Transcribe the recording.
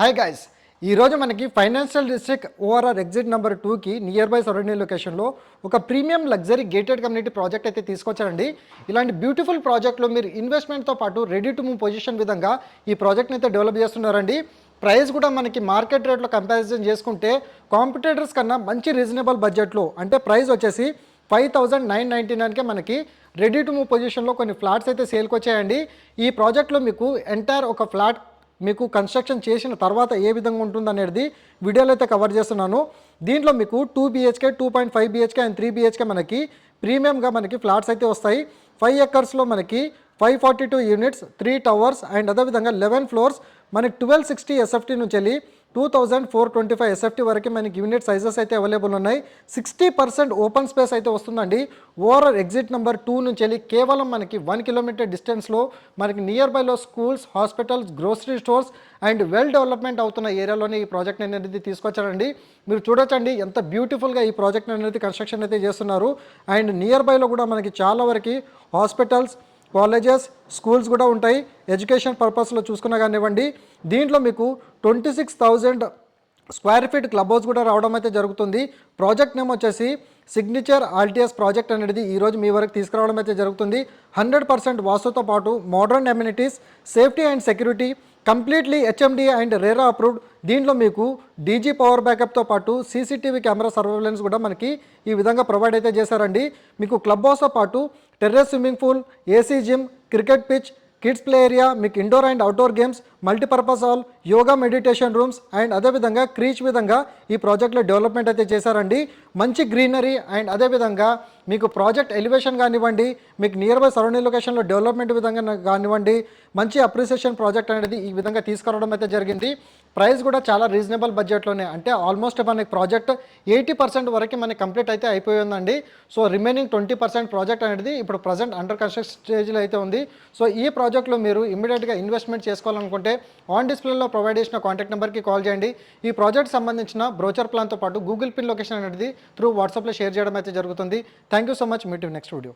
Hi guys, ఈరోజు మనకి financial district ORR exit number 2కి నియర్ బై సరౌండింగ్ లొకేషన్లో ఒక premium luxury gated community project అయితే తీసుకొచ్చారండి. ఇలాంటి బ్యూటిఫుల్ ప్రాజెక్ట్లో మీరు ఇన్వెస్ట్మెంట్తో పాటు రెడీ టు మూవ్ పొజిషన్ విధంగా ఈ ప్రాజెక్ట్ని అయితే డెవలప్ చేస్తున్నారండి. ప్రైస్ కూడా మనకి మార్కెట్ రేట్లో కంపారిజన్ చేసుకుంటే కాంపిటేటర్స్ కన్నా మంచి రీజనబుల్ బడ్జెట్లో, అంటే ప్రైస్ వచ్చేసి 5,999కే మనకి రెడీ టు మూవ్ పొజిషన్లో కొన్ని ఫ్లాట్స్ అయితే సేల్కి వచ్చాయండి. ఈ ప్రాజెక్ట్లో మీకు ఎంటైర్ ఒక ఫ్లాట్ మీకు కన్స్ట్రక్షన్ చేసిన తర్వాత ఏ విధంగా ఉంటుంది అనేది వీడియోలో అయితే కవర్ చేస్తున్నాను. దీంట్లో మీకు 2 BHK, 2.5 BHK అండ్ 3 BHK మనకి ప్రీమియంగా మనకి ఫ్లాట్స్ అయితే వస్తాయి. 5 ఎకర్స్లో మనకి 542 యూనిట్స్, 3 టవర్స్ అండ్ అదేవిధంగా 11 ఫ్లోర్స్ మనకి 1260 SFT నుంచి వెళ్ళి 2425 SFT వరకు మనకి యూనిట్ సైజెస్ అయితే అవైలబుల్ ఉన్నాయి. 60% ఓపెన్ స్పేస్ అయితే వస్తుందండి. ఓవరాల్ ఎగ్జిట్ నెంబర్ 2 నుంచి వెళ్ళి కేవలం మనకి 1 కిలోమీటర్ డిస్టెన్స్లో మనకి నియర్ బైలో schools, hospitals, grocery stores and well development అవుతున్న ఏరియాలోనే ఈ ప్రాజెక్ట్ అనేది తీసుకొచ్చారండి. మీరు చూడొచ్చండి ఎంత బ్యూటిఫుల్గా ఈ ప్రాజెక్ట్ అనేది కన్స్ట్రక్షన్ అయితే చేస్తున్నారు. అండ్ నియర్ బైలో కూడా మనకి చాలా వరకు హాస్పిటల్స్, కాలేజెస్, స్కూల్స్ కూడా ఉంటాయి. ఎడ్యుకేషన్ పర్పస్లో చూసుకున్నా కానివ్వండి. దీంట్లో మీకు 26,000 స్క్వేర్ ఫీట్ క్లబ్ హౌస్ కూడా రావడం అయితే జరుగుతుంది. ప్రాజెక్ట్ నేమ్ వచ్చేసి సిగ్నేచర్ ఆల్టిఎస్ ప్రాజెక్ట్ అనేది ఈరోజు మీ వరకు తీసుకురావడం అయితే జరుగుతుంది. 100% వాస్తుతో పాటు modern amenities, safety and security, completely HMD and RERA approved. దీంట్లో మీకు DG పవర్ బ్యాకప్తో పాటు CCTV కెమెరా సర్వేలెన్స్ కూడా మనకి ఈ విధంగా ప్రొవైడ్ అయితే చేశారండి. మీకు క్లబ్ హౌస్తో పాటు terrace swimming pool, AC gym, cricket pitch, kids play area, మీకు indoor and outdoor games, multipurpose hall, yoga meditation rooms and అదేవిధంగా క్రీచ్ విధంగా ఈ ప్రాజెక్ట్లో డెవలప్మెంట్ అయితే చేశారండి. మంచి గ్రీనరీ అండ్ అదేవిధంగా మీకు ప్రాజెక్ట్ ఎలివేషన్ కానివ్వండి, మీకు నియర్ బై సరౌండింగ్ లొకేషన్లో డెవలప్మెంట్ విధంగా కానివ్వండి, మంచి అప్రిసియేషన్ ప్రాజెక్ట్ అనేది ఈ విధంగా తీసుకురావడం అయితే జరిగింది. ప్రైస్ కూడా చాలా రీజనబుల్ బడ్జెట్లోనే, అంటే ఆల్మోస్ట్ మనకి ప్రాజెక్ట్ 80% వరకు మనకి కంప్లీట్ అయితే అయిపోయిందండి. సో రిమైనింగ్ 20% ప్రాజెక్ట్ అనేది ఇప్పుడు ప్రజెంట్ అండర్ కన్స్ట్రక్షన్ స్టేజ్లో అయితే ఉంది. సో ఈ ప్రాజెక్ట్లో మీరు ఇమ్మీడియట్గా ఇన్వెస్ట్మెంట్ చేసుకోవాలనుకుంటే ఆన్ డిస్ప్లేలో ప్రొవైడ్ చేసిన కాంటాక్ట్ నెంబర్కి కాల్ చేయండి. ఈ ప్రాజెక్ట్ సంబంధించిన బ్రోచర్ ప్లాన్తో పాటు గూగుల్ పిన్ లొకేషన్ అనేది త్రూ వాట్సాప్లో షేర్ చేయడం అయితే జరుగుతుంది. Thank you so much. Meet you next video.